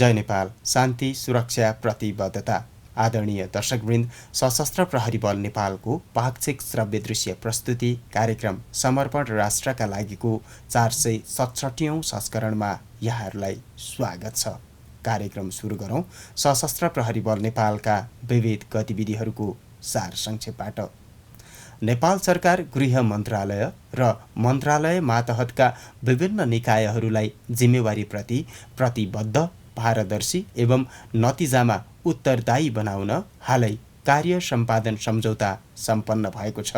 जय नेपाल, शान्ति सुरक्षा प्रतिबद्धता। आदरणीय दर्शकवृन्द, सशस्त्र प्रहरी बल नेपालको पाक्षिक श्रव्य दृश्य प्रस्तुति कार्यक्रम समर्पण राष्ट्रका लागिको 467औं संस्करणमा यहाँहरूलाई स्वागत छ। कार्यक्रम सुरु गरौँ सशस्त्र प्रहरी बल नेपालका विविध गतिविधिहरूको सार संक्षेपबाट। नेपाल सरकार गृह मन्त्रालय र मन्त्रालय मातहतका विभिन्न निकायहरूलाई जिम्मेवारीप्रति प्रतिबद्ध, पारदर्शी एवं नतिजामा उत्तरदायी बनाउन हालै कार्य सम्पादन सम्झौता सम्पन्न भएको छ।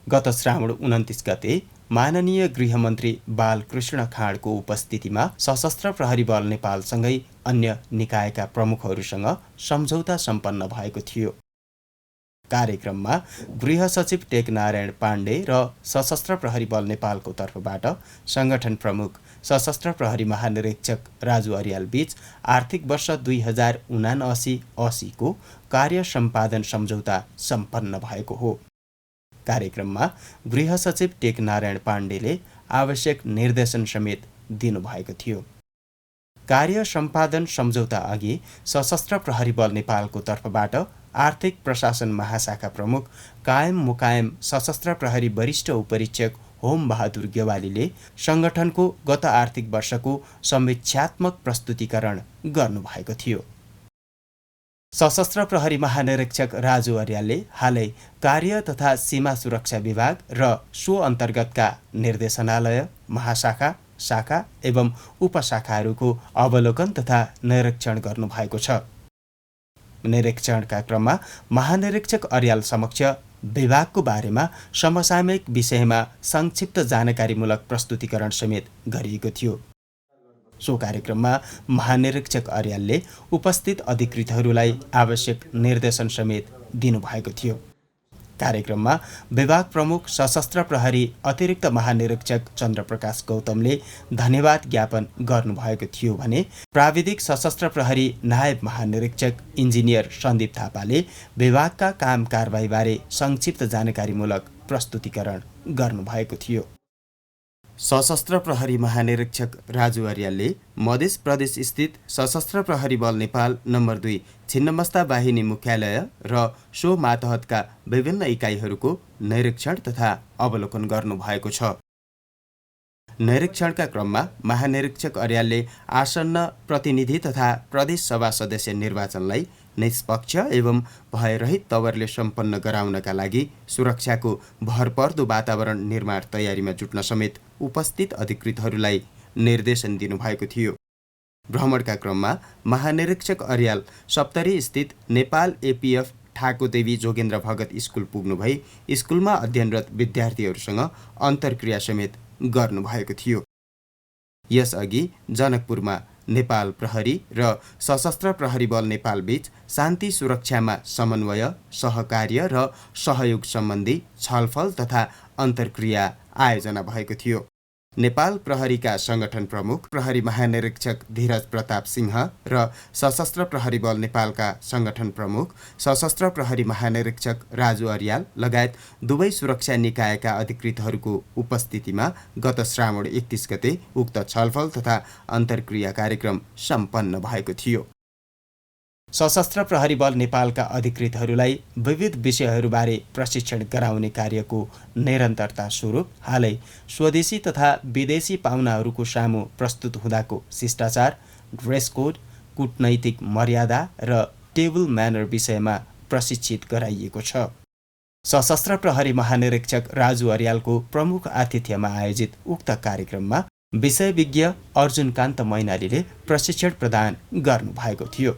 गत श्रावण 29 गते माननीय गृहमन्त्री बालकृष्ण खाँडको उपस्थितिमा सशस्त्र प्रहरी बल नेपालसँगै अन्य निकायका प्रमुखहरूसँग सम्झौता सम्पन्न भएको थियो। कार्यक्रममा गृह सचिव टेकनारायण पाण्डे र सशस्त्र प्रहरी बल नेपालको तर्फबाट संगठन प्रमुख सशस्त्र प्रहरी महानिरीक्षक राजु अर्याल बीच आर्थिक वर्ष 2079-80 को कार्य सम्पादन सम्झौता सम्पन्न भएको हो। कार्यक्रममा गृह सचिव टेकनारायण पाण्डेले आवश्यक निर्देशन समेत दिनुभएको थियो। कार्य सम्पादन सम्झौता अघि सशस्त्र प्रहरी बल नेपालको तर्फबाट आर्थिक प्रशासन महाशाखा प्रमुख कायम मुकायम सशस्त्र प्रहरी वरिष्ठ उपरीक्षक होम बहादुर गेवालीले संगठनको गत आर्थिक वर्षको समीक्षात्मक प्रस्तुतिकरण गर्नुभएको थियो। सशस्त्र प्रहरी महानिरीक्षक राजु अर्यालले हालै कार्य तथा सीमा सुरक्षा विभाग र सो अन्तर्गतका निर्देशनालय, महाशाखा, शाखा एवं उपशाखाहरूको अवलोकन तथा निरीक्षण गर्नुभएको छ। निरीक्षणका क्रममा महानिरीक्षक अर्याल समक्ष विभागको बारेमा समसामयिक विषयमा संक्षिप्त जानकारीमूलक प्रस्तुतिकरण समेत गरिएको थियो। सो कार्यक्रममा महानिरीक्षक अर्यालले उपस्थित अधिकृतहरूलाई आवश्यक निर्देशन समेत दिनुभएको थियो। कार्यक्रममा विभाग प्रमुख सशस्त्र प्रहरी अतिरिक्त महानिरीक्षक चन्द्रप्रकाश गौतमले धन्यवाद ज्ञापन गर्नुभएको थियो भने प्राविधिक सशस्त्र प्रहरी नायब महानिरीक्षक इन्जिनियर सन्दीप थापाले विभागका काम कारबाहीबारे संक्षिप्त जानकारीमूलक प्रस्तुतिकरण गर्नुभएको थियो। सशस्त्र प्रहरी महानिरीक्षक राजु अर्यालले मध्य प्रदेश स्थित सशस्त्र प्रहरी बल नेपाल नम्बर 2 छिन्नमस्ता बाहिनी मुख्यालय र सो मातहतका विभिन्न इकाइहरूको निरीक्षण तथा अवलोकन गर्नुभएको छ। निरीक्षणका क्रममा महानिरीक्षक अर्यालले आसन्न प्रतिनिधि तथा प्रदेश सभा सदस्य निर्वाचनलाई निष्पक्ष एवं भयरहित तवरले सम्पन्न गराउनका लागि सुरक्षाको भरपर्दो वातावरण निर्माण तयारीमा जुट्न समेत उपस्थित अधिकृतहरूलाई निर्देशन दिनुभएको थियो। भ्रमणका क्रममा महानिरीक्षक अर्याल सप्तरी स्थित नेपाल एपीएफ ठाकुदेवी जोगेन्द्र भगत स्कुल पुग्नुभई स्कुलमा अध्ययनरत विद्यार्थीहरूसँग अन्तर्क्रिया समेत गर्नुभएको थियो। यसअघि जनकपुरमा नेपाल प्रहरी र सशस्त्र प्रहरी बल नेपाल बीच शान्ति सुरक्षामा समन्वय, सहकार्य र सहयोग सम्बन्धी छलफल तथा अन्तर्क्रिया आयोजना भएको थियो। नेपाल प्रहरीका संगठन प्रमुख प्रहरी महानिरीक्षक धीरज प्रताप सिंह र सशस्त्र प्रहरी बल नेपालका संगठन प्रमुख सशस्त्र प्रहरी महानिरीक्षक राजु अर्याल लगायत दुवै सुरक्षा निकायका अधिकृतहरूको उपस्थितिमा गत श्रावण 31 गते उक्त छलफल तथा अन्तर्क्रिया कार्यक्रम सम्पन्न भएको थियो। सशस्त्र प्रहरी बल नेपालका अधिकृतहरूलाई विविध विषयहरूबारे प्रशिक्षण गराउने कार्यको निरन्तरता स्वरूप हालै स्वदेशी तथा विदेशी पाहुनाहरूको सामु प्रस्तुत हुँदाको शिष्टाचार, ड्रेस कोड, कूटनैतिक मर्यादा र टेबल म्यानर विषयमा प्रशिक्षित गराइएको छ। सशस्त्र प्रहरी महानिरीक्षक राजु अर्यालको प्रमुख आतिथ्यमा आयोजित उक्त कार्यक्रममा विषयविज्ञ अर्जुनकान्त मैनालीले प्रशिक्षण प्रदान गर्नुभएको थियो।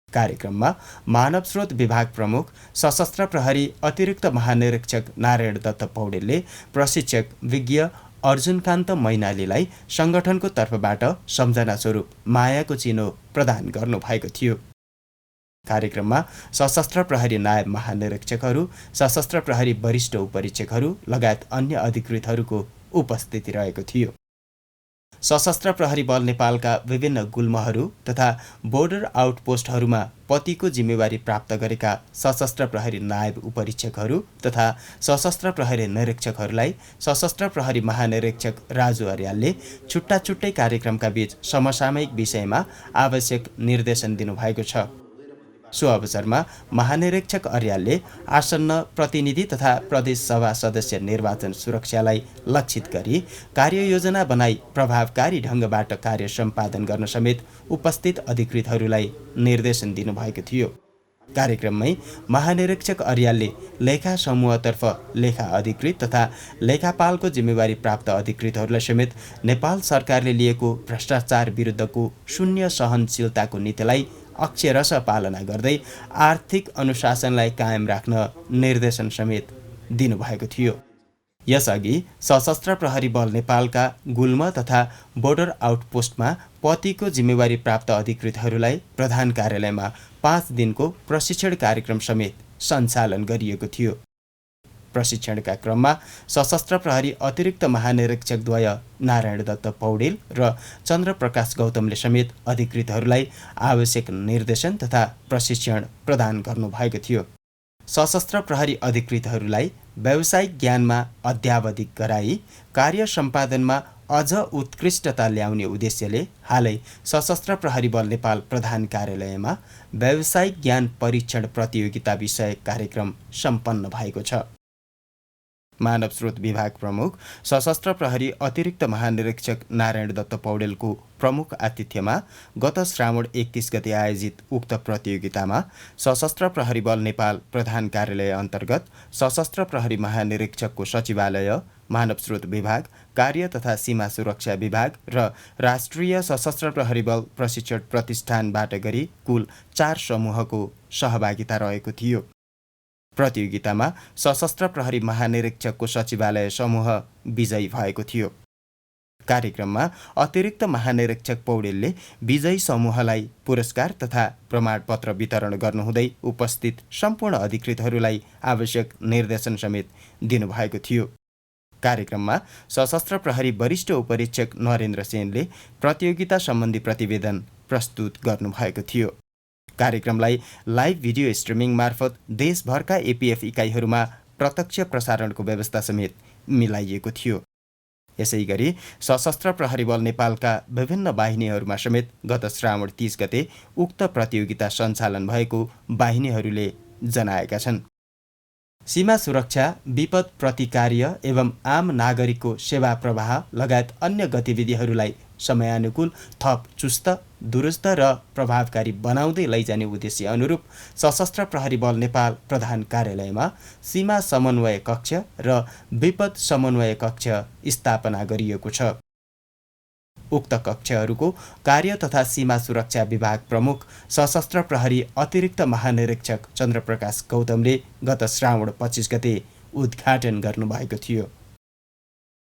कार्यक्रममा मानव स्रोत विभाग प्रमुख सशस्त्र प्रहरी अतिरिक्त महानिरीक्षक नारायण दत्त पौडेलले प्रशिक्षक विज्ञ अर्जुनकान्त मैनालीलाई संगठनको तर्फबाट सम्झना स्वरूप मायाको चिनो प्रदान गर्नुभएको थियो। कार्यक्रममा सशस्त्र प्रहरी नायब महानिरीक्षकहरू, सशस्त्र प्रहरी वरिष्ठ उपरीक्षकहरू लगायत अन्य अधिकृतहरूको उपस्थिति रहेको थियो। सशस्त्र प्रहरी बल नेपालका विभिन्न गुल्महरू तथा बोर्डर आउटपोस्टहरूमा पतिको जिम्मेवारी प्राप्त गरेका सशस्त्र प्रहरी नायब उपरीक्षकहरू तथा सशस्त्र प्रहरी निरीक्षकहरूलाई सशस्त्र प्रहरी महानिरीक्षक राजु अर्यालले छुट्टा छुट्टै कार्यक्रमका बीच समसामयिक विषयमा आवश्यक निर्देशन दिनुभएको छ। सो अवसरमा महानिरीक्षक अर्यालले आसन्न प्रतिनिधि तथा प्रदेश सभा सदस्य निर्वाचन सुरक्षालाई लक्षित गरी कार्ययोजना बनाई प्रभावकारी ढङ्गबाट कार्य सम्पादन गर्न समेत उपस्थित अधिकृतहरूलाई निर्देशन दिनुभएको थियो। कार्यक्रममै महानिरीक्षक अर्यालले लेखा समूहतर्फ लेखा अधिकृत तथा लेखापालको जिम्मेवारी प्राप्त अधिकृतहरूलाई समेत नेपाल सरकारले लिएको भ्रष्टाचार विरुद्धको शून्य सहनशीलताको नीतिलाई अक्षरशः पालना गर्दै आर्थिक अनुशासनलाई कायम राख्न निर्देशन समेत दिनुभएको थियो। यसअघि सशस्त्र प्रहरी बल नेपालका गुल्म तथा बोर्डर आउटपोस्टमा पतिको जिम्मेवारी प्राप्त अधिकृतहरूलाई प्रधान कार्यालयमा 5 दिनको प्रशिक्षण कार्यक्रम समेत सञ्चालन गरिएको थियो। प्रशिक्षणका क्रममा सशस्त्र प्रहरी अतिरिक्त महानिरीक्षकद्वय नारायण दत्त पौडेल र चन्द्रप्रकाश गौतमले समेत अधिकृतहरूलाई आवश्यक निर्देशन तथा प्रशिक्षण प्रदान गर्नुभएको थियो। सशस्त्र प्रहरी अधिकृतहरूलाई व्यावसायिक ज्ञानमा अध्यावधिक गराई कार्य सम्पादनमा अझ उत्कृष्टता ल्याउने उद्देश्यले हालै सशस्त्र प्रहरी बल नेपाल प्रधान कार्यालयमा व्यावसायिक ज्ञान परीक्षण प्रतियोगिता विषयक कार्यक्रम सम्पन्न भएको छ। मानव स्रोत विभाग प्रमुख सशस्त्र प्रहरी अतिरिक्त महानिरीक्षक नारायण दत्त पौडेलको प्रमुख आतिथ्यमा गत श्रावण 31 गते आयोजित उक्त प्रतियोगितामा सशस्त्र प्रहरी बल नेपाल प्रधान कार्यालय अन्तर्गत सशस्त्र प्रहरी महानिरीक्षकको सचिवालय, मानव स्रोत विभाग, कार्य तथा सीमा सुरक्षा विभाग र राष्ट्रिय सशस्त्र प्रहरी बल प्रशिक्षण प्रतिष्ठानबाट गरी कुल 4 समूहको सहभागिता रहेको थियो। प्रतियोगितामा सशस्त्र प्रहरी महानिरीक्षकको सचिवालय समूह विजयी भएको थियो। कार्यक्रममा अतिरिक्त महानिरीक्षक पौडेलले विजयी समूहलाई पुरस्कार तथा प्रमाणपत्र वितरण गर्नुहुँदै उपस्थित सम्पूर्ण अधिकृतहरूलाई आवश्यक निर्देशन समेत दिनुभएको थियो। कार्यक्रममा सशस्त्र प्रहरी वरिष्ठ उपरीक्षक नरेन्द्र सेनले प्रतियोगिता सम्बन्धी प्रतिवेदन प्रस्तुत गर्नुभएको थियो। कार्यक्रमलाई लाइभ भिडियो स्ट्रिमिङ मार्फत देशभरका एपीएफ इकाइहरूमा प्रत्यक्ष प्रसारणको व्यवस्था समेत मिलाइएको थियो। यसै गरी सशस्त्र प्रहरी बल नेपालका विभिन्न वाहिनीहरूमा समेत गत श्रावण 30 गते उक्त प्रतियोगिता सञ्चालन भएको वाहिनीहरूले जनाएका छन्। सीमा सुरक्षा, विपद प्रतिकार्य एवं आम नागरिकको सेवा प्रवाह लगायत अन्य गतिविधिहरूलाई समयानुकूल थप चुस्त, दुरुस्त र प्रभावकारी बनाउँदै लैजाने उद्देश्य अनुरूप सशस्त्र प्रहरी बल नेपाल प्रधान कार्यालयमा सीमा समन्वय कक्ष र विपद समन्वय कक्ष स्थापना गरिएको छ। उक्त कक्षहरूको कार्य तथा सीमा सुरक्षा विभाग प्रमुख सशस्त्र प्रहरी अतिरिक्त महानिरीक्षक चन्द्रप्रकाश गौतमले गत श्रावण 25 गते उद्घाटन गर्नुभएको थियो।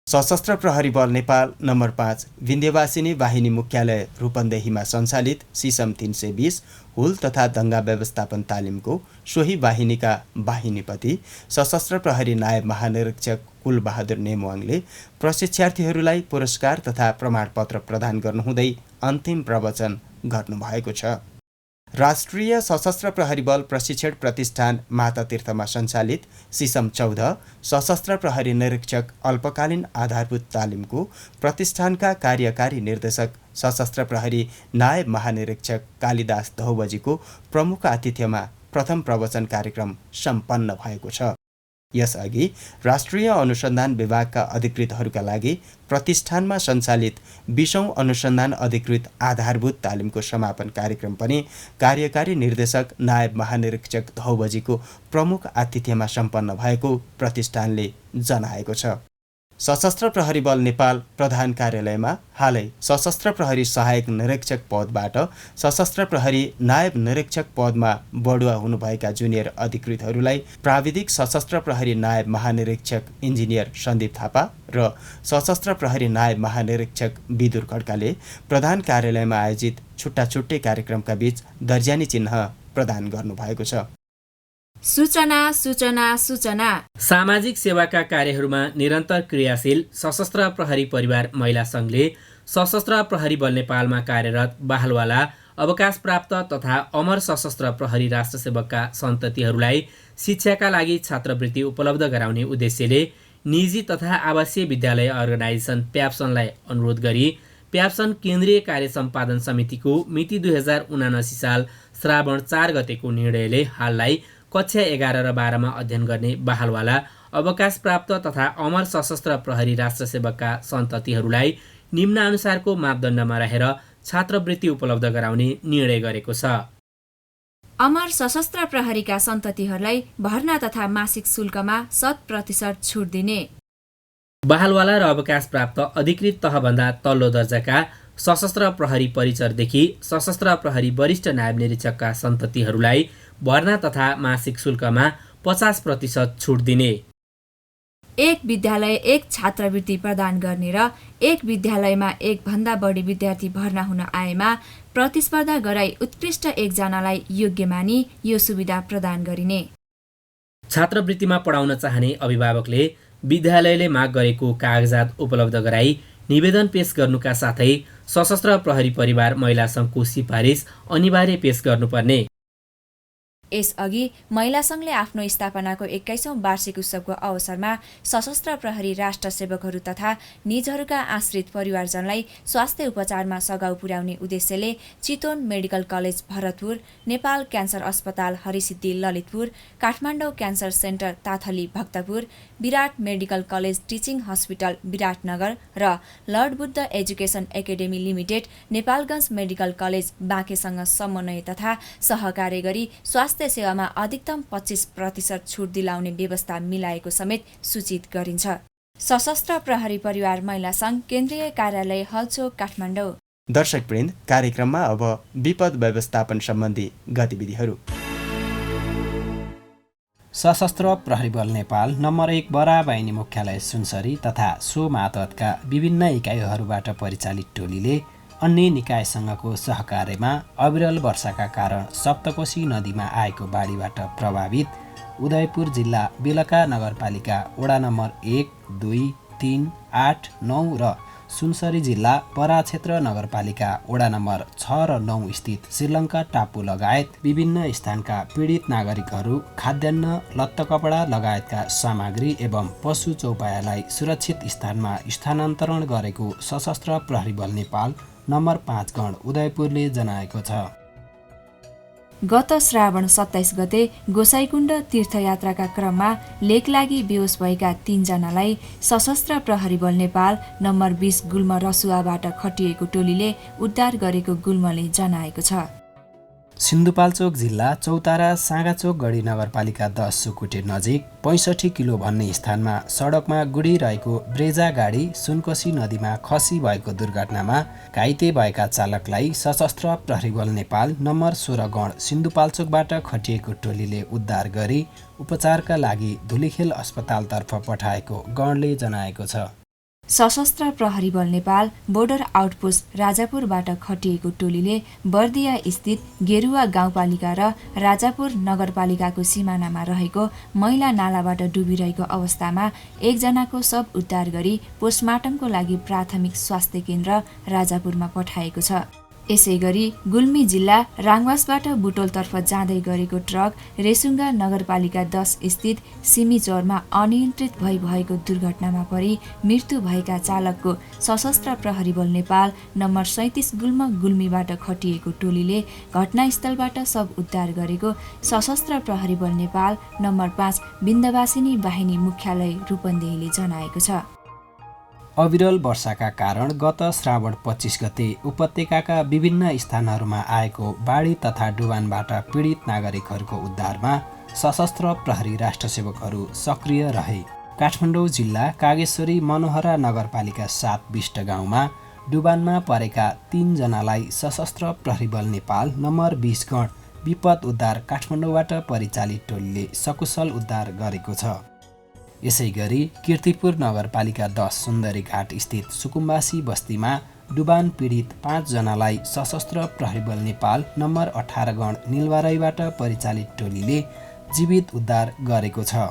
सशस्त्र प्रहरी बल नेपाल नम्बर 5 विन्ध्यवासिनी वाहिनी मुख्यालय रूपन्देहीमा सञ्चालित सिसम 320 हुल तथा दङ्गा व्यवस्थापन तालिमको सोही वाहिनीका वाहिनीपति सशस्त्र प्रहरी नायब महानिरीक्षक कुलबहादुर नेमुवाङले प्रशिक्षार्थीहरूलाई पुरस्कार तथा प्रमाणपत्र प्रदान गर्नुहुँदै अन्तिम प्रवचन गर्नुभएको छ। राष्ट्रिय सशस्त्र प्रहरी बल प्रशिक्षण प्रतिष्ठान मातातीर्थमा सञ्चालित सिसम 14 सशस्त्र प्रहरी निरीक्षक अल्पकालीन आधारभूत तालिमको प्रतिष्ठानका कार्यकारी निर्देशक सशस्त्र प्रहरी नायब महानिरीक्षक कालिदास धौबजीको प्रमुख आतिथ्यमा प्रथम प्रवचन कार्यक्रम सम्पन्न भएको छ। यसअघि राष्ट्रिय अनुसन्धान विभागका अधिकृतहरूका लागि प्रतिष्ठानमा सञ्चालित 20औं अनुसन्धान अधिकृत आधारभूत तालिमको समापन कार्यक्रम पनि कार्यकारी निर्देशक नायब महानिरीक्षक धौबजीको प्रमुख आतिथ्यमा सम्पन्न भएको प्रतिष्ठानले जनाएको छ। सशस्त्र प्रहरी बल नेपाल प्रधान कार्यालयमा हालै सशस्त्र प्रहरी सहायक निरीक्षक पदबाट सशस्त्र प्रहरी नायब निरीक्षक पदमा बढुवा हुनुभएका जुनियर अधिकृतहरूलाई प्राविधिक सशस्त्र प्रहरी नायब महानिरीक्षक इन्जिनियर सन्दीप थापा र सशस्त्र प्रहरी नायब महानिरीक्षक विदुर खड्काले प्रधान कार्यालयमा आयोजित छुट्टा छुट्टै कार्यक्रमका बीच दर्जानी चिन्ह प्रदान गर्नुभएको छ। सूचना सूचना सूचना। सामाजिक सेवाका कार्यहरूमा निरन्तर क्रियाशील सशस्त्र प्रहरी परिवार महिला सङ्घले सशस्त्र प्रहरी बल नेपालमा कार्यरत बहालवाला अवकाश प्राप्त तथा अमर सशस्त्र प्रहरी राष्ट्रसेवकका सन्ततिहरूलाई शिक्षाका लागि छात्रवृत्ति उपलब्ध गराउने उद्देश्यले निजी तथा आवासीय विद्यालय अर्गनाइजेसन प्याप्सनलाई अनुरोध गरी प्याप्सन केन्द्रीय कार्य सम्पादन समितिको मिति 2079 साल श्रावण 4 गतेको निर्णयले हाललाई कक्षा 11 र 12मा अध्ययन गर्ने बहालवाला अवकाश प्राप्त तथा अमर सशस्त्र प्रहरी राष्ट्रसेवकका सन्ततिहरूलाई निम्नानुसारको मापदण्डमा रहेर छात्रवृत्ति उपलब्ध गराउने निर्णय गरेको छ। अमर सशस्त्र प्रहरीका सन्ततिहरूलाई भर्ना तथा मासिक शुल्कमा 100% छुट दिने। बहालवाला र अवकाश प्राप्त अधिकृत तहभन्दा तल्लो दर्जाका सशस्त्र प्रहरी परिचरदेखि सशस्त्र प्रहरी वरिष्ठ नायब निरीक्षकका सन्ततिहरूलाई भर्ना तथा मासिक शुल्कमा 50% छुट दिने। एक विद्यालय एक छात्रवृत्ति प्रदान गर्ने र एक विद्यालयमा एक भन्दा बढी विद्यार्थी भर्ना हुन आएमा प्रतिस्पर्धा गराई उत्कृष्ट एकजनालाई योग्य मानी यो सुविधा प्रदान गरिने। छात्रवृत्तिमा पढाउन चाहने अभिभावकले विद्यालयले माग गरेको कागजात उपलब्ध गराई निवेदन पेश गर्नुका साथै सशस्त्र प्रहरी परिवार महिला सङ्घको सिफारिस अनिवार्य पेश गर्नुपर्ने। यसअघि महिला सङ्घले आफ्नो स्थापनाको 21औं वार्षिक उत्सवको अवसरमा सशस्त्र प्रहरी राष्ट्र सेवकहरू तथा निजहरूका आश्रित परिवारजनलाई स्वास्थ्य उपचारमा सघाउ पुर्याउने उद्देश्यले Chitwan medical college Bharatpur, Nepal cancer अस्पताल Harisiddhi Lalitpur, Kathmandu cancer centre Tathali Bhaktapur, Birat medical college teaching hospital Biratnagar र lord Buddha education academy limited Nepalgunj medical college बाँकेसँग समन्वय तथा सहकार्य गरी स्वास्थ्य सेवामा अधिकतम 25% छुट दिलाउने व्यवस्था मिलाएको समेत सूचित गरिन्छ। सशस्त्र प्रहरी परिवार महिला सङ्घ केन्द्रीय कार्यालय हलचोक काठमाडौँ। दर्शकवृन्द, कार्यक्रममा अब विपद व्यवस्थापन सम्बन्धी गतिविधिहरू। सशस्त्र प्रहरी बल नेपाल नम्बर 1 बराबाहिनी मुख्यालय सुनसरी तथा सो मातहतका विभिन्न इकाइहरूबाट परिचालित टोलीले अन्य निकायसँगको सहकार्यमा अविरल वर्षाका कारण सप्तकोशी नदीमा आएको बाढीबाट प्रभावित उदयपुर जिल्ला बेलका नगरपालिका वडा नम्बर 1, 2, 3, 8, 9 र सुनसरी जिल्ला पराक्षेत्र नगरपालिका वडा नम्बर 6 र 9 स्थित श्रीलङ्का टापु लगायत विभिन्न स्थानका पीडित नागरिकहरू खाद्यान्न, लत्ता कपडा लगायतका सामग्री एवं पशु चौपायालाई सुरक्षित स्थानमा स्थानान्तरण गरेको सशस्त्र प्रहरी बल नेपाल नम्बर 5 गण उदयपुरले जनाएको छ। गत श्रावण 27 गते गोसाइकुण्ड तीर्थयात्राका क्रममा लेकलागी बेहोस भएका 3 जनालाई सशस्त्र प्रहरी बल नेपाल नम्बर 20 गुल्म रसुवाबाट खटिएको टोलीले उद्धार गरेको गुल्मले जनाएको छ। सिन्धुपाल्चोक जिल्ला चौतारा साँगाचोक गढी नगरपालिका 10 सुकुटे नजिक 65 किलो भन्ने स्थानमा सडकमा गुडिरहेको ब्रेजा गाडी सुनकोशी नदीमा खसी भएको दुर्घटनामा घाइते भएका चालकलाई सशस्त्र प्रहरी बल नेपाल नम्बर 16 गण सिन्धुपाल्चोकबाट खटिएको टोलीले उद्धार गरी उपचारका लागि धुलीखेल अस्पतालतर्फ पठाएको गणले जनाएको छ। सशस्त्र प्रहरी बल नेपाल बोर्डर आउटपोस्ट राजापुरबाट खटिएको टोलीले बर्दिया स्थित गेरुवा गाउँपालिका र राजापुर नगरपालिकाको सिमानामा रहेको मैला नालाबाट डुबिरहेको अवस्थामा एकजनाको शव उद्धार गरी पोस्टमार्टमको लागि प्राथमिक स्वास्थ्य केन्द्र राजापुरमा पठाएको छ। यसैगरी गुल्मी जिल्ला राङवासबाट बुटोलतर्फ जाँदै गरेको ट्रक रेसुङ्गा नगरपालिका 10 स्थित सिमीचौरमा अनियन्त्रित भएको दुर्घटनामा परि मृत्यु भएका चालकको सशस्त्र प्रहरी बल नेपाल नम्बर 37 गुल्मीबाट खटिएको टोलीले घटनास्थलबाट शव उद्धार गरेको सशस्त्र प्रहरी बल नेपाल नम्बर 5 बिन्दवासिनी बाहिनी मुख्यालय रूपन्देहीले जनाएको छ। अविरल वर्षाका कारण गत श्रावण 25 गते उपत्यकाका विभिन्न स्थानहरूमा आएको बाढी तथा डुबानबाट पीडित नागरिकहरूको उद्धारमा सशस्त्र प्रहरी राष्ट्रसेवकहरू सक्रिय रहे। काठमाडौँ जिल्ला कागेश्वरी मनोहरा नगरपालिका 7 बिष्ट गाउँमा डुबानमा परेका 3 जनालाई सशस्त्र प्रहरी बल नेपाल नम्बर 20 गण विपद उद्धार काठमाडौँबाट परिचालित टोलीले सकुशल उद्धार गरेको छ। यसैगरी कीर्तिपुर नगरपालिका 10 सुन्दरी घाट स्थित सुकुम्बासी बस्तीमा डुबान पीडित 5 जनालाई सशस्त्र प्रहरी बल नेपाल नम्बर 18 गण निलवारैबाट परिचालित टोलीले जीवित उद्धार गरेको छ।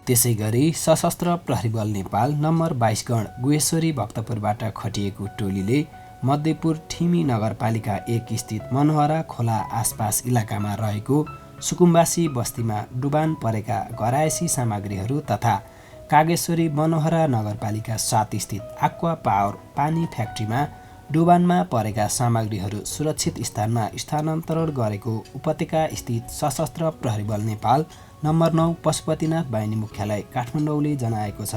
त्यसै गरी सशस्त्र प्रहरी बल नेपाल नम्बर 22 गण गुहेश्वरी भक्तपुरबाट खटिएको टोलीले मध्यपुर ठिमी नगरपालिका 1 स्थित मनोहरा खोला आसपास इलाकामा रहेको सुकुम्बासी बस्तीमा डुबान परेका घरायसी सामग्रीहरू तथा कागेश्वरी मनोहरा नगरपालिका 7 स्थित आक्वा पावर पानी फ्याक्ट्रीमा डुबानमा परेका सामग्रीहरू सुरक्षित स्थानमा स्थानान्तरण गरेको उपत्यका स्थित सशस्त्र प्रहरी बल नेपाल नम्बर 9 पशुपतिनाथ बाहिनी मुख्यालय काठमाडौँले जनाएको छ।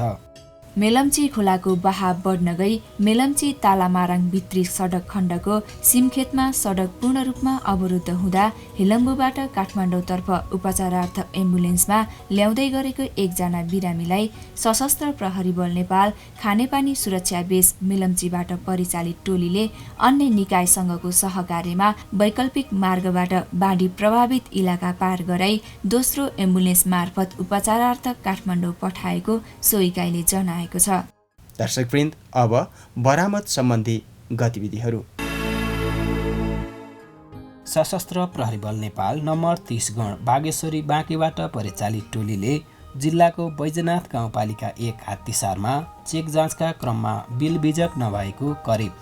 मेलम्ची खोलाको बहाव बढ्न गई मेलम्ची तालामाराङ भित्री सडक खण्डको सिमखेतमा सडक पूर्ण रूपमा अवरुद्ध हुँदा हिलम्बुबाट काठमाडौँतर्फ उपचारार्थ एम्बुलेन्समा ल्याउँदै गरेको एकजना बिरामीलाई सशस्त्र प्रहरी बल नेपाल खानेपानी सुरक्षा बेस मेलम्चीबाट परिचालित टोलीले अन्य निकायसँगको सहकार्यमा वैकल्पिक मार्गबाट बाढी प्रभावित इलाका पार गराई दोस्रो एम्बुलेन्स मार्फत उपचारार्थ काठमाडौँ पठाएको सो इकाइले जनाए। दर्शकवृन्द, अब बरामद सम्बन्धी गतिविधिहरू। सशस्त्र प्रहरी बल नेपाल नम्बर 30 गण बागेश्वरी बाँकेबाट परिचालित टोलीले जिल्लाको बैजनाथ गाउँपालिका 1 हात्तीसारमा चेक जाँचका क्रममा बिल बिजक नभएको करिब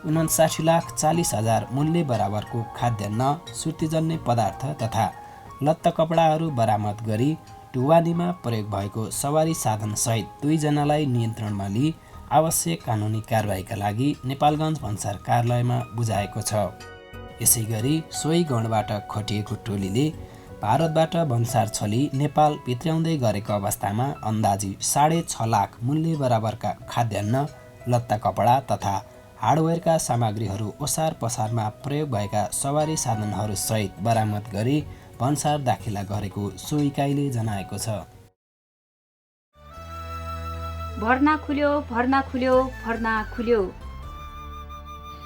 59,40,000 मूल्य बराबरको खाद्यान्न, सुर्तीजन्य पदार्थ तथा लत्ता कपडाहरू बरामद गरी ढुवानीमा प्रयोग भएको सवारी साधन सहित 2 जनालाई नियन्त्रणमा लिई आवश्यक कानुनी कारबाहीका लागि नेपालगञ्ज भन्सार कार्यालयमा बुझाएको छ। यसै गरी सोही गणबाट खटिएको टोलीले भारतबाट भन्सार छली नेपाल भित्र्याउँदै गरेको अवस्थामा अन्दाजी 6.5 लाख मूल्य बराबरका खाद्यान्न, लत्ता कपडा तथा हार्डवेयरका सामग्रीहरू ओसार पसारमा प्रयोग भएका सवारी साधनहरू सहित बरामद गरी भन्सार दाखिला गरेको सो इकाइले जनाएको छ। भर्ना खुल्यो, भर्ना खुल्यो, भर्ना खुल्यो।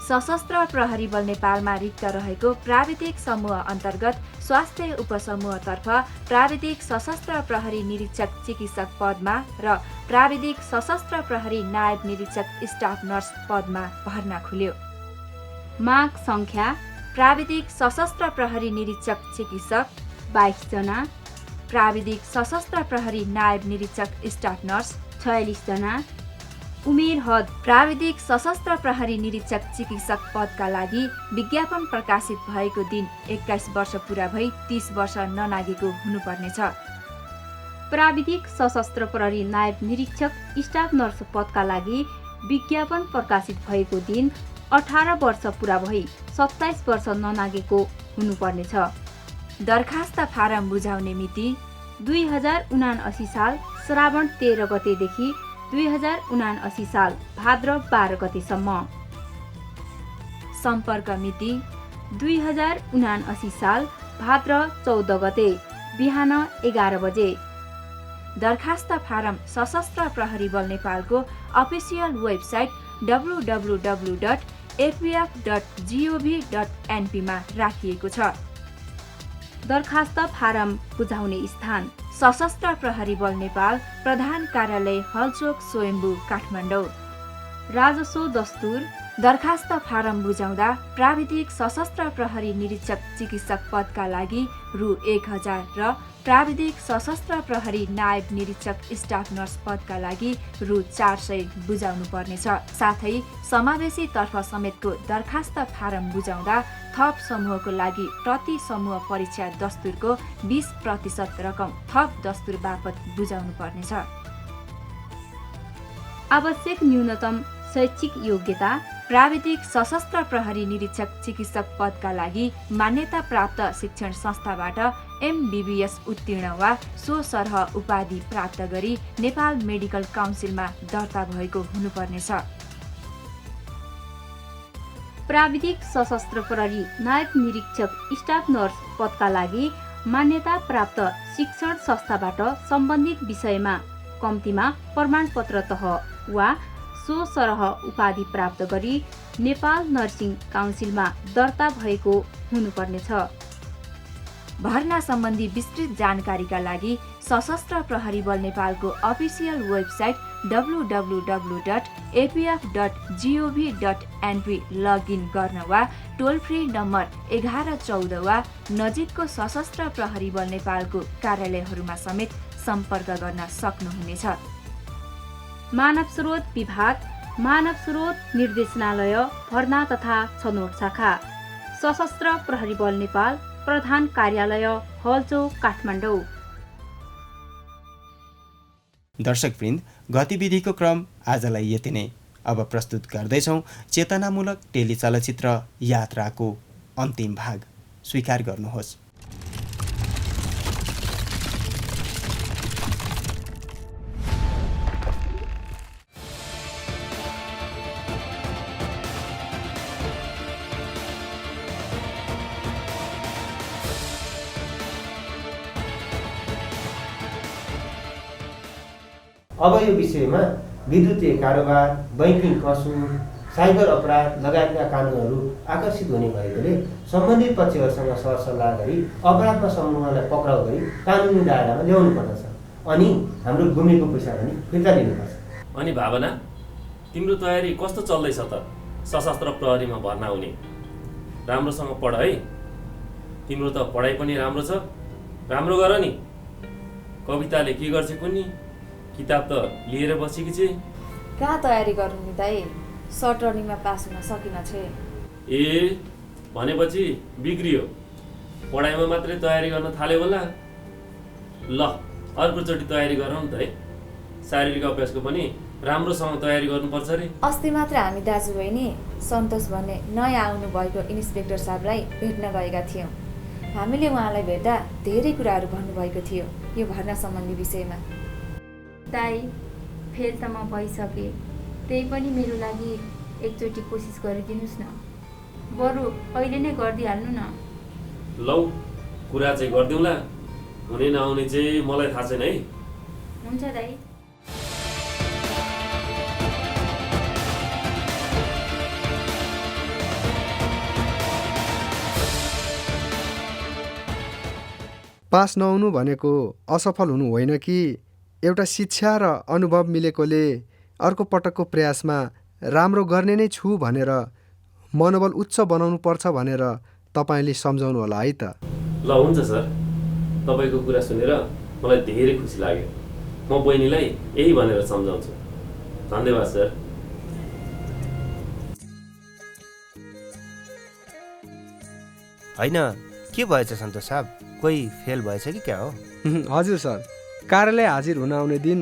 सशस्त्र प्रहरी बल नेपालमा रिक्त रहेको प्राविधिक समूह अन्तर्गत स्वास्थ्य उपसमूहतर्फ प्राविधिक सशस्त्र प्रहरी निरीक्षक चिकित्सक पदमा र प्राविधिक सशस्त्र प्रहरी नायब निरीक्षक स्टाफ नर्स पदमा भर्ना खुल्यो। माग सङ्ख्या प्राविधिक सशस्त्र प्रहरी निरीक्षक चिकित्सक 22 जना, प्राविधिक सशस्त्र प्रहरी नायब निरीक्षक स्टाफ नर्स 46 जना। उमेर हद प्राविधिक सशस्त्र प्रहरी निरीक्षक चिकित्सक पदका लागि विज्ञापन प्रकाशित भएको दिन 21 वर्ष पुरा भई 30 वर्ष ननागेको हुनुपर्नेछ। प्राविधिक सशस्त्र प्रहरी नायब निरीक्षक स्टाफ नर्स पदका लागि विज्ञापन प्रकाशित भएको दिन 18 वर्ष पुरा भई 27 वर्ष ननागेको हुनुपर्नेछ। दरखास्त फारम बुझाउने मिति 2079 साल श्रावण 13 गतेदेखि 2079 साल भाद्र 12 गतेसम्म। सम्पर्क मिति 2079 साल भाद्र 14 गते बिहान 11 बजे। दरखास्त फारम सशस्त्र प्रहरी बल नेपालको अफिसियल वेबसाइट www.apf.gov.np मा राखिएको छ। दरखास्त फारम बुझाउने स्थान सशस्त्र प्रहरी बल नेपाल प्रधान कार्यालय हलचोक स्वयम्भू काठमाडौँ। राजस्व दस्तुर दरखास्त फारम बुझाउँदा प्राविधिक सशस्त्र प्रहरी निरीक्षक चिकित्सक पदका लागि रु 1000 र प्राविधिक सशस्त्र प्रहरी नायब निरीक्षक स्टाफ नर्स पदका लागि रु 400 बुझाउनु पर्नेछ। साथै समावेशी तर्फ समेतको दरखास्त फारम बुझाउँदा थप समूहको लागि प्रति समूह परीक्षा दस्तुरको 20% रकम थप दस्तुर बापत बुझाउनु पर्नेछ। आवश्यक न्यूनतम शैक्षिक योग्यता प्राविधिक सशस्त्र प्रहरी निरीक्षक चिकित्सक पदका लागि मान्यता प्राप्त शिक्षण संस्थाबाट MBBS उत्तीर्ण वा सो सरह उपाधि प्राप्त गरी नेपाल मेडिकल काउन्सिलमा दर्ता भएको हुनुपर्नेछ। प्राविधिक सशस्त्र प्रहरी नायब निरीक्षक स्टाफ नर्स पदका लागि मान्यता प्राप्त शिक्षण संस्थाबाट सम्बन्धित विषयमा कम्तीमा प्रमाणपत्र तह वा सो सरह उपाधि प्राप्त गरी नेपाल नर्सिङ काउन्सिलमा दर्ता भएको हुनुपर्नेछ। भर्ना सम्बन्धी विस्तृत जानकारीका लागि सशस्त्र प्रहरी बल नेपालको अफिसियल वेबसाइट www.apf.gov.np लगइन गर्न वा टोल फ्री नम्बर 1114 वा नजिकको सशस्त्र प्रहरी बल नेपालको कार्यालयहरूमा समेत सम्पर्क गर्न सक्नुहुनेछ। मानव स्रोत विभाग, मानव स्रोत निर्देशनालय, भर्ना तथा छनौट शाखा, सशस्त्र प्रहरी बल नेपाल, प्रधान कार्यालय, हलचौक, काठमाडौँ। दर्शकवृन्द, गतिविधिको क्रम आजलाई यति नै। अब प्रस्तुत गर्दैछौँ चेतनामूलक टेलिचलचित्र यात्राको अन्तिम भाग। स्वीकार गर्नुहोस्। अब यो विषयमा विद्युतीय कारोबार, बैंकिङ कसुर, साइबर अपराध लगायतका कानुनहरू आकर्षित हुने भएकोले सम्बन्धित पक्षहरूसँग सरसल्लाह गरी अपराधमा समूहलाई पक्राउ गरी कानुनी दायरामा ल्याउनु पर्दछ। अनि हाम्रो गुमेको पैसा पनि फिर्ता लिनुपर्छ। अनि भावना, तिम्रो तयारी कस्तो चल्दैछ त? सशस्त्र प्रहरीमा भर्ना हुने राम्रोसँग पढ है। तिम्रो त पढाइ पनि राम्रो छ, राम्रो गर नि। कविताले के गर्छ कुन्नी, किताब त लिएर बसेकी छे। कहाँ तयारी गर्नु नि दाइ, सर्ट रनिङमा पास हुन सकिन छे। ए भनेपछि बिग्रियो, पढाइमा मात्रै तयारी गर्न थाल्यो होला। ल अर्कोचोटि तयारी गरौँ नि त है। शारीरिक अभ्यासको पनि राम्रोसँग तयारी गर्नुपर्छ रे। अस्ति मात्र हामी दाजुबहिनी सन्तोष भन्ने नयाँ आउनु भएको इन्सपेक्टर साहबलाई भेट्न गएका थियौँ। हामीले उहाँलाई भेट्दा धेरै कुराहरू भन्नुभएको थियो यो भर्ना सम्बन्धी विषयमा। दाइ, फेल त म भइसकेँ, त्यही पनि मेरो लागि एकचोटि कोसिस गरिदिनुहोस् न। बरु अहिले नै गरिदिइहाल्नु न। लौ कुरा चाहिँ गरिदिउँला, हुने नहुने चाहिँ मलाई थाहा छैन है। हुन्छ दाइ। पास नहुनु भनेको असफल हुनु होइन कि एउटा शिक्षा र अनुभव मिलेकोले अर्को पटकको प्रयासमा राम्रो गर्ने नै छु भनेर मनोबल उच्च बनाउनु पर्छ भनेर तपाईँले सम्झाउनु होला है त। ल हुन्छ सर, तपाईँको कुरा सुनेर मलाई धेरै खुसी लाग्यो। म बहिनीलाई यही भनेर सम्झाउँछु। धन्यवाद सर। होइन, के भएछ सन्तोष साहब? कोही फेल भएछ कि क्या हो? हजुर सर, कार्यालय हाजिर हुन आउने दिन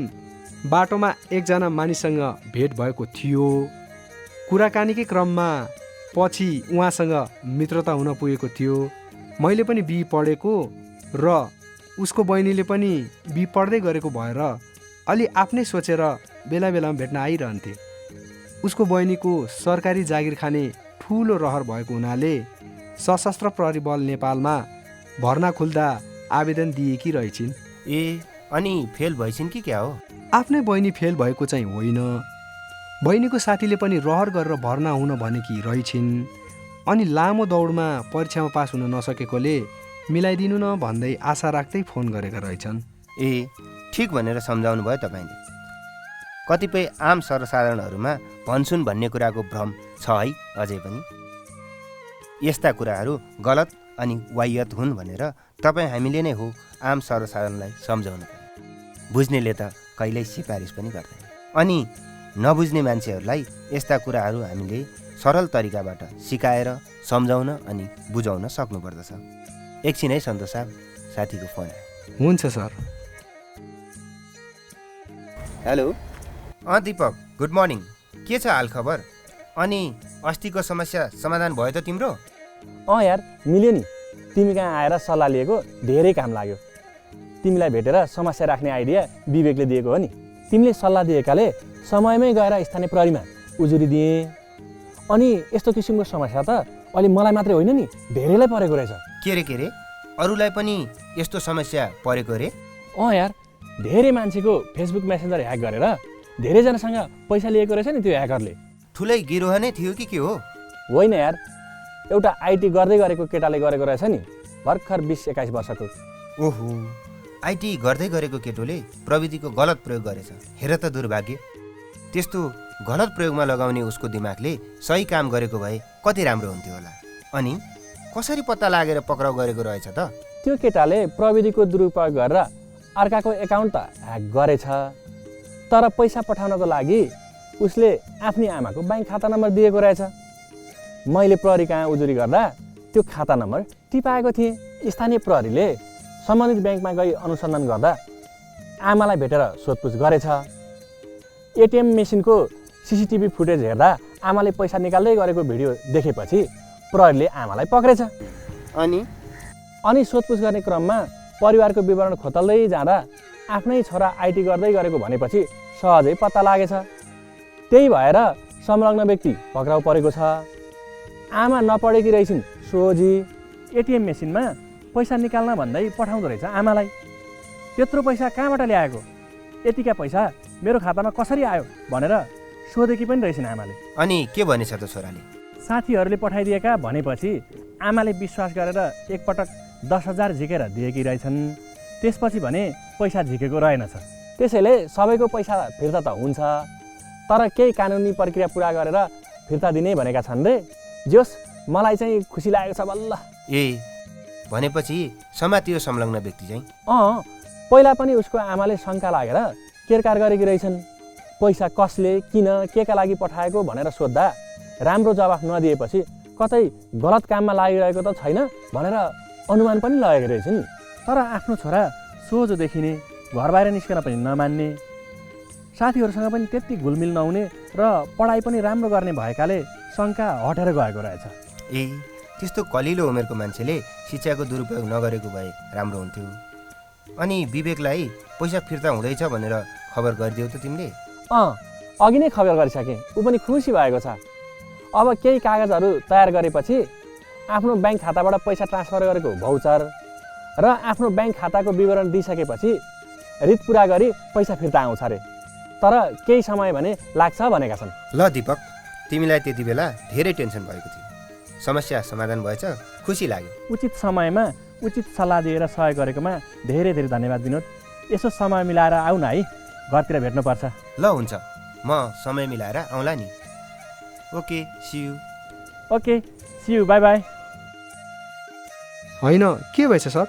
बाटोमा एकजना मानिससँग भेट भएको थियो। कुराकानीकै क्रममा पछि उहाँसँग मित्रता हुन पुगेको थियो। मैले पनि बी पढेको र उसको बहिनीले पनि बी पढ्दै गरेको भएर अलि आफ्नै सोचेर बेला बेलामा भेट्न आइरहन्थे। उसको बहिनीको सरकारी जागिर खाने ठुलो रहर भएको हुनाले सशस्त्र प्रहरी बल नेपालमा भर्ना खुल्दा आवेदन दिएकी रहेछिन्। ए अनि फेल भइछिन् कि क्या हो? आफ्नै बहिनी फेल भएको चाहिँ होइन, बहिनीको साथीले पनि रहर गरेर भर्ना हुन भनेकी रहेछिन्। अनि लामो दौडमा परीक्षामा पास हुन नसकेकोले मिलाइदिनु न भन्दै आशा राख्दै फोन गरेका रहेछन्। ए ठिक भनेर सम्झाउनु भयो तपाईँले। कतिपय आम सर्वसाधारणहरूमा भन्छुन् भन्ने कुराको भ्रम छ है अझै पनि। यस्ता कुराहरू गलत अनि वाह्यत हुन् भनेर तपाईँ हामीले नै हो आम सर्वसाधारणलाई सम्झाउनु पर्यो। बुझ्नेले त कहिल्यै सिफारिस पनि गर्दैन। अनि नबुझ्ने मान्छेहरूलाई यस्ता कुराहरू हामीले सरल तरिकाबाट सिकाएर सम्झाउन अनि बुझाउन सक्नुपर्दछ। एकछिन है सन्तोष साहब, साथीको फोन आयो। हुन्छ sir. Hello. Dipak, good morning. के छ हाल खबर? अनि अस्तिको समस्या समाधान भयो त तिम्रो? यार मिल्यो नि। तिमी कहाँ आएर सल्लाह लिएको धेरै काम लाग्यो। तिमीलाई भेटेर समस्या राख्ने आइडिया विवेकले दिएको हो नि। तिमीले सल्लाह दिएकाले समयमै गएर स्थानीय प्रहरीमा उजुरी दिएँ। अनि यस्तो किसिमको समस्या त अहिले मलाई मात्रै होइन नि, धेरैलाई परेको रहेछ। के रे अरूलाई पनि यस्तो समस्या परेको रे? यार, धेरै मान्छेको फेसबुक मेसेन्जर ह्याक गरेर धेरैजनासँग पैसा लिएको रहेछ नि त्यो ह्याकरले। ठुलै गिरोह नै थियो कि के हो? होइन यार, एउटा आइटी गर्दै गरेको केटाले गरेको रहेछ नि, भर्खर 20-21 वर्षको। ओहो, आइटी गर्दै गरेको केटोले प्रविधिको गलत प्रयोग गरेछ। हेर त दुर्भाग्य। त्यस्तो गलत प्रयोगमा लगाउने उसको दिमागले सही काम गरेको भए कति राम्रो हुन्थ्यो होला। अनि कसरी पत्ता लागेर पक्राउ गरेको रहेछ त? त्यो केटाले प्रविधिको दुरुपयोग गरेर अर्काको एकाउन्ट त ह्याक गरेछ, तर पैसा पठाउनको लागि उसले आफ्नै आमाको ब्याङ्क खाता नम्बर दिएको रहेछ। मैले प्रहरी कहाँ उजुरी गर्दा त्यो खाता नम्बर टिपाएको थिएँ। स्थानीय प्रहरीले सम्बन्धित ब्याङ्कमा गई अनुसन्धान गर्दा आमालाई भेटेर सोधपुछ गरेछ। एटिएम मेसिनको सिसिटिभी फुटेज हेर्दा आमाले पैसा निकाल्दै गरेको भिडियो देखेपछि प्रहरीले आमालाई पक्रेछ। अनि सोधपुछ गर्ने क्रममा परिवारको विवरण खोतल्दै जाँदा आफ्नै छोरा आइटी गर्दै गरेको भनेपछि सहजै पत्ता लागेछ। त्यही भएर संलग्न व्यक्ति पक्राउ परेको छ। आमा नपढेकी रहेछिन् सोझी एटिएम मेसिनमा पैसा निकाल्न भन्दै पठाउँदो रहेछ आमालाई। त्यत्रो पैसा कहाँबाट ल्याएको, यतिका पैसा मेरो खातामा कसरी आयो भनेर सोधेकी पनि रहेछन् आमाले। अनि के भनेछ त छोराले? साथीहरूले पठाइदिएका भनेपछि आमाले विश्वास गरेर एकपटक 10,000 झिकेर दिएकी रहेछन्। त्यसपछि भने पैसा झिकेको रहेनछ। त्यसैले सबैको पैसा फिर्ता त हुन्छ, तर केही कानुनी प्रक्रिया पुरा गरेर फिर्ता दिने भनेका छन् रे। जोस् मलाई चाहिँ खुसी लागेको छ बल्ल। भनेपछि समातियो संलग्न व्यक्ति चाहिँ? पहिला पनि उसको आमाले शङ्का लागेर केरकार गरेकी रहेछन्। पैसा कसले, किन, केका लागि पठाएको भनेर सोद्धा राम्रो जवाफ नदिएपछि कतै गलत काममा लागिरहेको त छैन भनेर अनुमान पनि लगेको रहेछन्। तर आफ्नो छोरा सोझो देखिने, घर बाहिर निस्कन पनि नमान्ने, साथीहरूसँग पनि त्यति घुलमिल नहुने र पढाइ पनि राम्रो गर्ने भएकाले शङ्का हटेर गएको रहेछ। त्यस्तो कलिलो उमेरको मान्छेले शिक्षाको दुरुपयोग नगरेको भए राम्रो हुन्थ्यो। अनि विवेकलाई पैसा फिर्ता हुँदैछ भनेर खबर गरिदियौ त तिमीले? अघि नै खबर गरिसकेँ। ऊ पनि खुसी भएको छ। अब केही कागजहरू तयार गरेपछि आफ्नो ब्याङ्क खाताबाट पैसा ट्रान्सफर गरेको भाउचर र आफ्नो ब्याङ्क खाताको विवरण दिइसकेपछि रित पुरा गरी पैसा फिर्ता आउँछ अरे। तर केही समय भने लाग्छ भनेका छन्। ल दिपक, तिमीलाई त्यति बेला धेरै टेन्सन भएको थियो। समस्या समाधान भएछ, खुसी लाग्यो। उचित समयमा उचित सल्लाह दिएर सहयोग गरेकोमा धेरै धेरै धन्यवाद विनोद। यसो समय मिलाएर आऊ न है, घरतिर भेट्नुपर्छ। ल हुन्छ, म समय मिलाएर आउँला नि। Okay, see you, bye bye. होइन, के भएछ सर?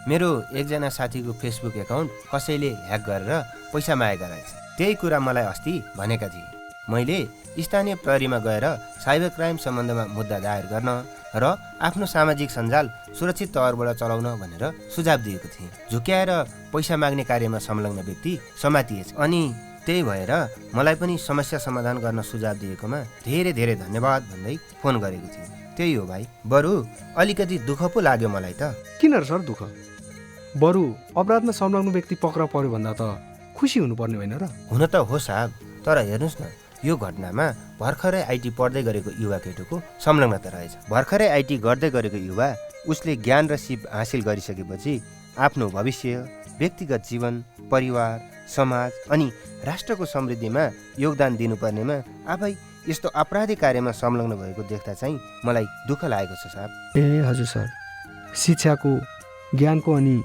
मेरो एकजना साथीको फेसबुक एकाउन्ट कसैले ह्याक गरेर पैसा मागेका रहेछ। त्यही कुरा मलाई अस्ति भनेका थिए। मैले स्थानीय प्रहरीमा गएर साइबर क्राइम सम्बन्धमा मुद्दा दायर गर्न र आफ्नो सामाजिक सञ्जाल सुरक्षित तवरबाट चलाउन भनेर सुझाव दिएको थिएँ। झुक्याएर पैसा माग्ने कार्यमा संलग्न व्यक्ति समातिएछ। अनि त्यही भएर मलाई पनि समस्या समाधान गर्न सुझाव दिएकोमा धेरै धेरै धन्यवाद भन्दै फोन गरेको थिएँ। त्यही हो भाइ, बरु अलिकति दुःख पो लाग्यो मलाई त। किन र सर दुःख? बरु अपराधमा संलग्न व्यक्ति पक्राउ पर्यो भन्दा त खुसी हुनुपर्ने होइन र? हुन त हो साहब, तर हेर्नुहोस् न, यो घटनामा भर्खरै आइटी पढ्दै गरेको युवा केटोको संलग्नता रहेछ। भर्खरै आइटी गर्दै गरेको युवा उसले ज्ञान र सिप हासिल गरिसकेपछि आफ्नो भविष्य, व्यक्तिगत जीवन, परिवार, समाज अनि राष्ट्रको समृद्धिमा योगदान दिनुपर्नेमा आफै यस्तो आपराधिक कार्यमा संलग्न भएको देख्दा चाहिँ मलाई दुःख लागेको छ साहब। हजुर सर, शिक्षाको, ज्ञानको अनि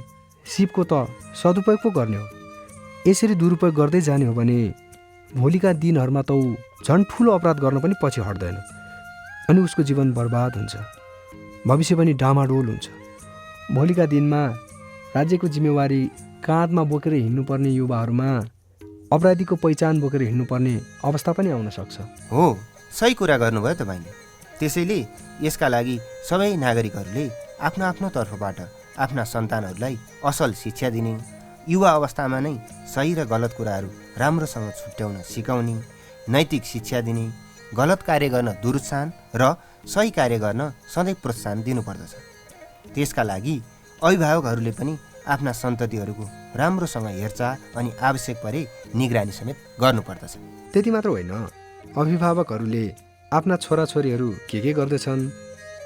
सिपको त सदुपयोग पो गर्ने हो। यसरी दुरुपयोग गर्दै जाने हो भने भोलिका दिनहरूमा त ऊ झन् ठुलो अपराध गर्न पनि पछि हट्दैन अनि उसको जीवन बर्बाद हुन्छ, भविष्य पनि डामाडोल हुन्छ। भोलिका दिनमा राज्यको जिम्मेवारी काँधमा बोकेर हिँड्नुपर्ने युवाहरूमा अपराधीको पहिचान बोकेर हिँड्नुपर्ने अवस्था पनि आउन सक्छ। हो, सही कुरा गर्नुभयो तपाईँले। त्यसैले यसका लागि सबै नागरिकहरूले आफ्नो आफ्नो तर्फबाट आफ्ना सन्तानहरूलाई असल शिक्षा दिने, युवा अवस्थामा नै सही र गलत कुराहरू राम्रोसँग छुट्याउन सिकाउने, नैतिक शिक्षा दिने, गलत कार्य गर्न दुरुत्साहन र सही कार्य गर्न सधैँ प्रोत्साहन दिनुपर्दछ। त्यसका लागि अभिभावकहरूले पनि आफ्ना सन्ततिहरूको राम्रोसँग हेरचाह अनि आवश्यक परे निगरानी समेत गर्नुपर्दछ। त्यति मात्र होइन, अभिभावकहरूले आफ्ना छोराछोरीहरू के गर्दैछन्,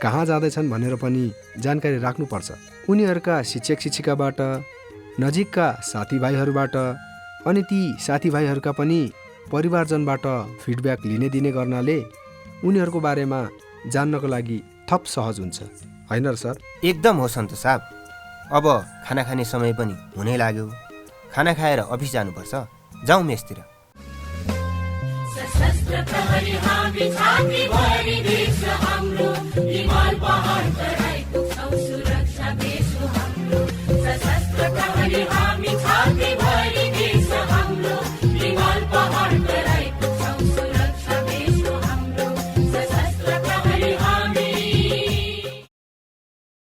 कहाँ जाँदैछन् भनेर पनि जानकारी राख्नुपर्छ। उनीहरूका शिक्षक शिक्षिकाबाट, नजिकका साथीभाइहरूबाट अनि ती साथीभाइहरूका पनि परिवारजनबाट फिडब्याक लिने दिने गर्नाले उनीहरूको बारेमा जान्नको लागि थप सहज हुन्छ, होइन र सर? एकदम हो सन्तोष साहब। अब खाना खाने समय पनि हुनै लाग्यो। खाना खाएर अफिस जानुपर्छ। जाउँ मेसतिर।